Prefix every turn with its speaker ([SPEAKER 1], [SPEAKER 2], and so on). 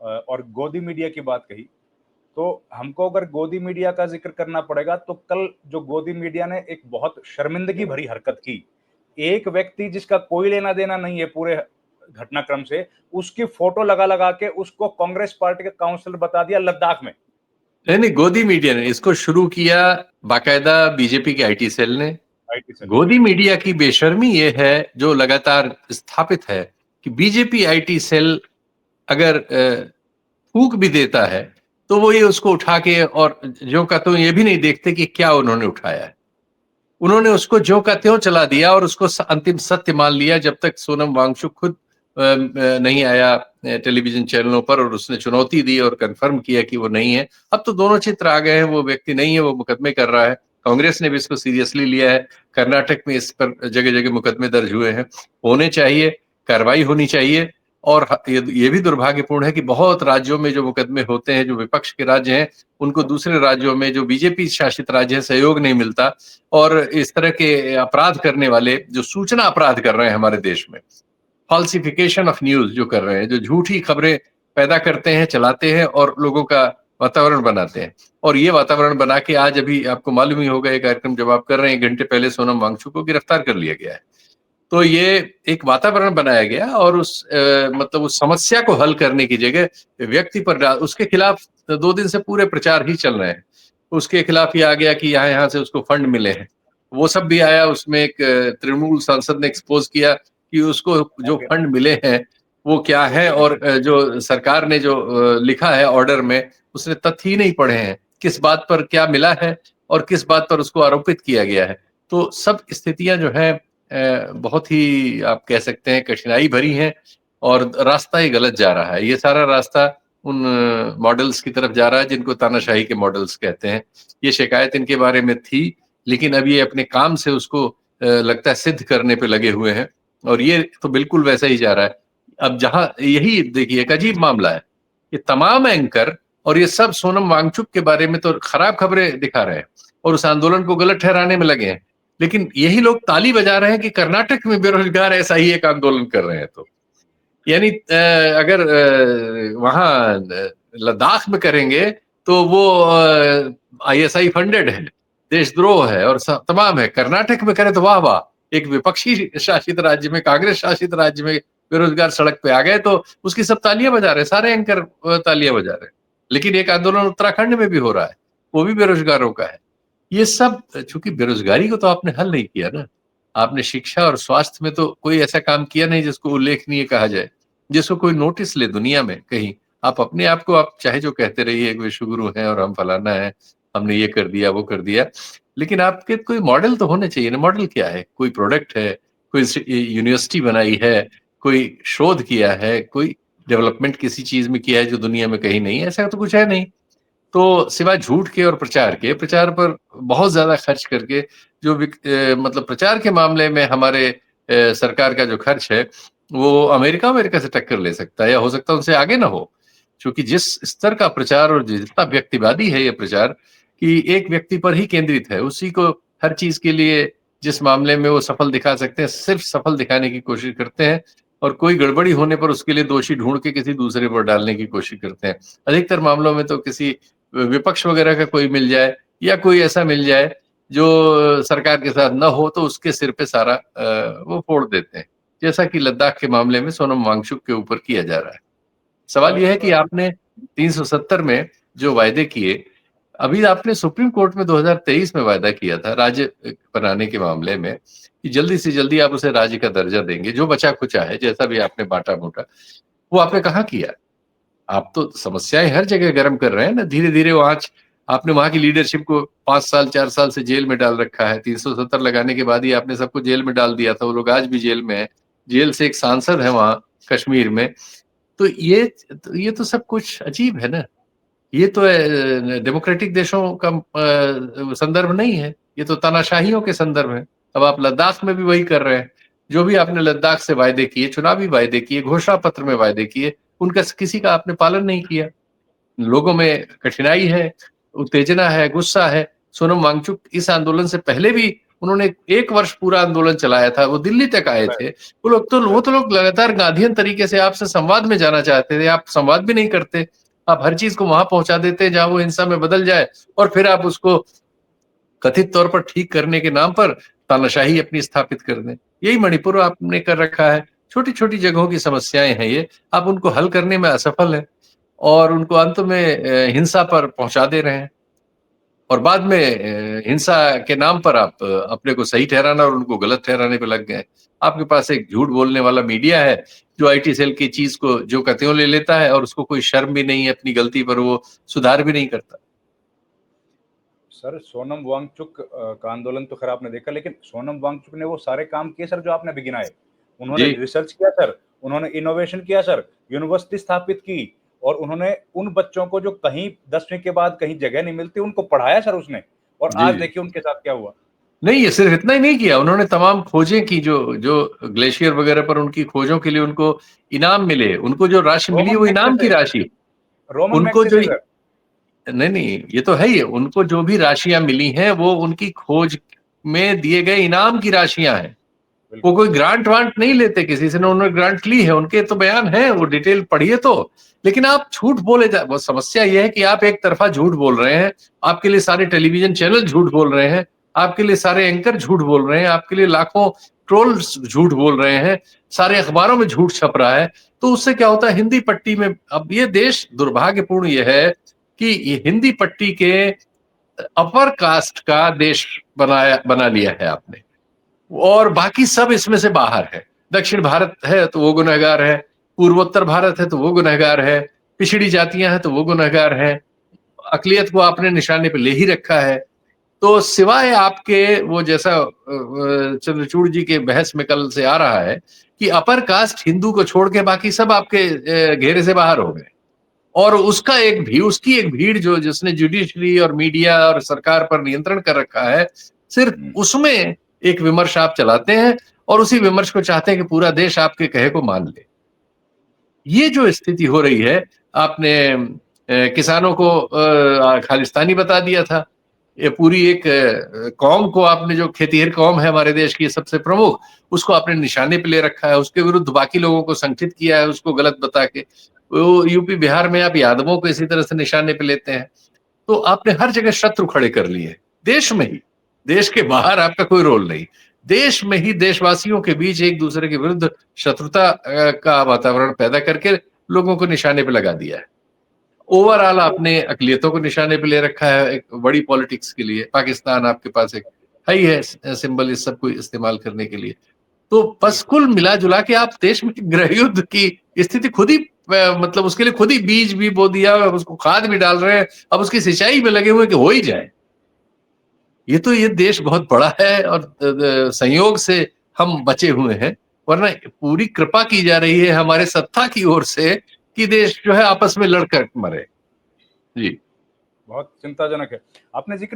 [SPEAKER 1] और गोदी मीडिया की बात कही, तो हमको अगर गोदी मीडिया का जिक्र करना पड़ेगा तो कल जो गोदी मीडिया ने एक बहुत शर्मिंदगी भरी हरकत की, एक व्यक्ति जिसका कोई लेना देना नहीं है पूरे घटनाक्रम से, उसकी फोटो लगा लगा के उसको कांग्रेस पार्टी का काउंसलर बता दिया लद्दाख में।
[SPEAKER 2] नहीं नहीं, गोदी मीडिया ने इसको शुरू किया, बाकायदा बीजेपी के आईटी सेल ने।
[SPEAKER 1] IT cell.
[SPEAKER 2] गोदी मीडिया की बेशर्मी ये है जो लगातार स्थापित है कि बीजेपी आईटी सेल अगर फूक भी देता है तो वो ये उसको उठा के और जो का तो ये भी नहीं देखते कि क्या उन्होंने उठाया है। उन्होंने उसको जो का त्यों चला दिया और उसको अंतिम सत्य मान लिया जब तक सोनम वांगचुक खुद नहीं आया टेलीविजन चैनलों पर और उसने चुनौती दी और कंफर्म किया कि वो नहीं है। अब तो दोनों चित्र आ गए हैं, वो व्यक्ति नहीं है, वो मुकदमे कर रहा है। कांग्रेस ने भी इसको सीरियसली लिया है, कर्नाटक में इस पर जगह जगह मुकदमे दर्ज हुए हैं, होने चाहिए, कार्रवाई होनी चाहिए। और ये भी दुर्भाग्यपूर्ण है कि बहुत राज्यों में जो मुकदमे होते हैं, जो विपक्ष के राज्य हैं, उनको दूसरे राज्यों में जो बीजेपी शासित राज्य है सहयोग नहीं मिलता। और इस तरह के अपराध करने वाले जो सूचना अपराध कर रहे हैं हमारे देश में, फॉल्सिफिकेशन ऑफ न्यूज जो कर रहे हैं, जो झूठी खबरें पैदा करते हैं, चलाते हैं और लोगों का वातावरण बनाते हैं। और ये वातावरण बना के आज अभी आपको मालूम ही होगा, ये कार्यक्रम जब आप कर रहे हैं 1 घंटे पहले सोनम वांगचुक को गिरफ्तार कर लिया गया है। तो ये एक वातावरण बनाया गया और मतलब उस समस्या को हल करने की जगह व्यक्ति पर उसके खिलाफ 2 दिन से पूरे प्रचार ही चल रहे हैं। उसके खिलाफ ये आ गया कि यहाँ से उसको फंड मिले हैं, वो सब भी आया। उसमें एक तृणमूल सांसद ने एक्सपोज किया कि उसको जो फंड मिले हैं वो क्या है, और जो सरकार ने जो लिखा है ऑर्डर में, उसने तथ्य ही नहीं पढ़े हैं, किस बात पर क्या मिला है और किस बात पर उसको आरोपित किया गया है। तो सब स्थितियां जो है बहुत ही आप कह सकते हैं कठिनाई भरी हैं और रास्ता ही गलत जा रहा है। ये सारा रास्ता उन मॉडल्स की तरफ जा रहा है जिनको तानाशाही के मॉडल्स कहते हैं। ये शिकायत इनके बारे में थी, लेकिन अब ये अपने काम से उसको लगता है सिद्ध करने पे लगे हुए हैं और ये तो बिल्कुल वैसा ही जा रहा है। अब जहां यही देखिए एक अजीब मामला है, ये तमाम एंकर और ये सब सोनम वांगचुक के बारे में तो खराब खबरें दिखा रहे हैं और उस आंदोलन को गलत ठहराने में लगे हैं, लेकिन यही लोग ताली बजा रहे हैं कि कर्नाटक में बेरोजगार ऐसा ही एक आंदोलन कर रहे हैं। तो यानी अगर वहां लद्दाख में करेंगे तो वो आईएसआई फंडेड है, देशद्रोह है और तमाम है। कर्नाटक में करें तो वाह वाह, एक विपक्षी शासित राज्य में, कांग्रेस शासित राज्य में बेरोजगार सड़क पे आ गए तो उसकी सब तालियां बजा रहे हैं, सारे एंकर तालियां बजा रहे हैं। लेकिन एक आंदोलन उत्तराखंड में भी हो रहा है, वो भी बेरोजगारों का है। ये सब चूंकि बेरोजगारी को तो आपने हल नहीं किया ना, आपने शिक्षा और स्वास्थ्य में तो कोई ऐसा काम किया नहीं जिसको उल्लेखनीय कहा जाए, जिसको कोई नोटिस ले दुनिया में कहीं। आप अपने आप को आप चाहे जो कहते रहिए एक विश्वगुरु हैं और हम फलाना है, हमने ये कर दिया वो कर दिया, लेकिन आपके कोई मॉडल तो होने चाहिए ना। मॉडल क्या है? कोई प्रोडक्ट है, कोई यूनिवर्सिटी बनाई है, कोई शोध किया है, कोई डेवलपमेंट किसी चीज में किया है जो दुनिया में कहीं नहीं है, ऐसा तो कुछ है नहीं। तो सिवाय झूठ के और प्रचार पर बहुत ज्यादा खर्च करके जो मतलब प्रचार के मामले में हमारे सरकार का जो खर्च है वो अमेरिका से टक्कर ले सकता है या हो सकता है उनसे आगे ना हो, क्योंकि जिस स्तर का प्रचार और जितना व्यक्तिवादी है ये प्रचार कि एक व्यक्ति पर ही केंद्रित है, उसी को हर चीज के लिए जिस मामले में वो सफल दिखा सकते हैं सिर्फ सफल दिखाने की कोशिश करते हैं और कोई गड़बड़ी होने पर उसके लिए दोषी ढूंढ के किसी दूसरे पर डालने की कोशिश करते हैं। अधिकतर मामलों में तो किसी विपक्ष वगैरह का कोई मिल जाए या कोई ऐसा मिल जाए जो सरकार के साथ न हो तो उसके सिर पे सारा वो फोड़ देते हैं, जैसा कि लद्दाख के मामले में सोनम वांगचुक के ऊपर किया जा रहा है। सवाल यह है कि आपने 370 में जो वायदे किए, अभी आपने सुप्रीम कोर्ट में 2023 में वायदा किया था राज्य बनाने के मामले में कि जल्दी से जल्दी आप उसे राज्य का दर्जा देंगे, जो बचा खुचा है जैसा भी आपने बांटा मोटा, वो आपने कहाँ किया? आप तो समस्याएं हर जगह गर्म कर रहे हैं ना, धीरे धीरे वो आंच। आपने वहां की लीडरशिप को 5 साल 4 साल से जेल में डाल रखा है, 370 लगाने के बाद ही आपने सबको जेल में डाल दिया था, वो लोग आज भी जेल में है। जेल से एक सांसद है वहां कश्मीर में। तो ये तो सब कुछ अजीब है ना। ये तो डेमोक्रेटिक देशों का संदर्भ नहीं है, ये तो तानाशाहियों के संदर्भ है। अब आप लद्दाख में भी वही कर रहे हैं, जो भी आपने लद्दाख से वायदे किए, चुनावी वायदे किए, घोषणा पत्र में वायदे किए, उनका किसी का आपने पालन नहीं किया। लोगों में कठिनाई है, उत्तेजना है, गुस्सा है। सोनम वांगचुक इस आंदोलन से पहले भी उन्होंने 1 वर्ष पूरा आंदोलन चलाया था, वो दिल्ली तक आए थे। वो तो लोग लगातार गांधीयन तरीके से आपसे संवाद में जाना चाहते थे, आप संवाद भी नहीं करते। आप हर चीज को वहां पहुंचा देते जहां वो हिंसा में बदल जाए, और फिर आप उसको कथित तौर पर ठीक करने के नाम पर तानाशाही अपनी स्थापित कर दें। यही मणिपुर आपने कर रखा है। छोटी छोटी जगहों की समस्याएं हैं ये, आप उनको हल करने में असफल हैं और उनको अंत में हिंसा पर पहुंचा दे रहे हैं, और बाद में हिंसा के नाम पर आप अपने को सही ठहराना और उनको गलत ठहराने पे लग गए। आपके पास एक झूठ बोलने वाला मीडिया है जो आईटी सेल की चीज को जो कहते हो ले लेता है, और उसको कोई शर्म भी नहीं है अपनी गलती पर, वो सुधार भी नहीं करता।
[SPEAKER 1] सर, सोनम वांगचुक का आंदोलन तो खैर आपने देखा, लेकिन सोनम वांगचुक ने वो सारे काम किए सर जो आपने भी गिनाए। उन्होंने
[SPEAKER 2] जी
[SPEAKER 1] रिसर्च किया सर, उन्होंने इनोवेशन किया सर, यूनिवर्सिटी स्थापित की, और उन्होंने उन बच्चों को जो कहीं 10वीं के बाद कहीं जगह नहीं मिलती उनको पढ़ाया सर उसने। और
[SPEAKER 2] जी
[SPEAKER 1] आज
[SPEAKER 2] जी।
[SPEAKER 1] देखिए उनके साथ क्या हुआ।
[SPEAKER 2] नहीं, ये सिर्फ इतना ही नहीं किया, उन्होंने तमाम खोजें की, जो जो ग्लेशियर वगैरह पर उनकी खोजों के लिए उनको इनाम मिले, उनको जो राशि मिली
[SPEAKER 1] रोमन
[SPEAKER 2] वो इनाम की
[SPEAKER 1] मैग्सेसे,
[SPEAKER 2] राशि।
[SPEAKER 1] रोमन
[SPEAKER 2] उनको जो,
[SPEAKER 1] मैग्सेसे सर।
[SPEAKER 2] नहीं नहीं, ये तो है ही, उनको जो भी राशियां मिली हैं वो उनकी खोज में दिए गए इनाम की राशियां हैं। वो
[SPEAKER 1] बिल्कुल।
[SPEAKER 2] कोई ग्रांट वांट नहीं लेते किसी से, उन्होंने ग्रांट ली है, उनके तो बयान है, वो डिटेल पढ़िए तो। लेकिन आप झूठ बोले जा, वो समस्या ये है कि आप एक तरफा झूठ बोल रहे हैं, आपके लिए सारे टेलीविजन चैनल झूठ बोल रहे हैं, आपके लिए सारे एंकर झूठ बोल रहे हैं, आपके लिए लाखों ट्रोल्स झूठ बोल रहे हैं, सारे अखबारों में झूठ छप रहा है। तो उससे क्या होता है, हिंदी पट्टी में, अब ये देश दुर्भाग्यपूर्ण ये है कि ये हिंदी पट्टी के अपर कास्ट का देश बना लिया है आपने, और बाकी सब इसमें से बाहर है। दक्षिण भारत है तो वो गुनहगार है, पूर्वोत्तर भारत है तो वो गुनहगार है, पिछड़ी जातियां हैं तो वो गुनहगार है, अकलियत को आपने निशाने पे ले ही रखा है। तो सिवाय आपके वो जैसा चंद्रचूड़ जी के बहस में कल से आ रहा है कि अपर कास्ट हिंदू को छोड़ के बाकी सब आपके घेरे से बाहर हो गए, और उसकी एक भीड़ जो जिसने जुडिशरी और मीडिया और सरकार पर नियंत्रण कर रखा है, सिर्फ उसमें एक विमर्श आप चलाते हैं, और उसी विमर्श को चाहते हैं कि पूरा देश आपके कहे को मान ले। ये जो स्थिति हो रही है, आपने किसानों को खालिस्तानी बता दिया था, ये पूरी एक कौम को आपने, जो खेतीहर कौम है हमारे देश की सबसे प्रमुख, उसको आपने निशाने पे ले रखा है, उसके विरुद्ध बाकी लोगों को संगठित किया है उसको गलत बता के। वो यूपी बिहार में आप यादवों को इसी तरह से निशाने पे लेते हैं। तो आपने हर जगह शत्रु खड़े कर लिए, देश में ही, देश के बाहर आपका कोई रोल नहीं, देश में ही देशवासियों के बीच एक दूसरे के विरुद्ध शत्रुता का वातावरण पैदा करके लोगों को निशाने पे लगा दिया है। ओवरऑल आपने अकलियतों को निशाने पे ले रखा है एक बड़ी पॉलिटिक्स के लिए। पाकिस्तान आपके पास एक है ही है सिंबल इस सब को इस्तेमाल करने के लिए। तो बस कुल मिला जुला के आप देश में गृह युद्ध की स्थिति खुद ही, मतलब उसके लिए खुद ही बीज भी बो दिया, उसको खाद भी डाल रहे हैं, अब उसकी सिंचाई में लगे हुए कि हो ही जाए। ये देश बहुत बड़ा है, और संयोग से हम बचे हुए हैं, वरना पूरी कृपा की जा रही है हमारे सत्ता की ओर से कि देश जो है आपस में लड़कर मरे। जी।
[SPEAKER 1] बहुत चिंताजनक है। आपने जिक्र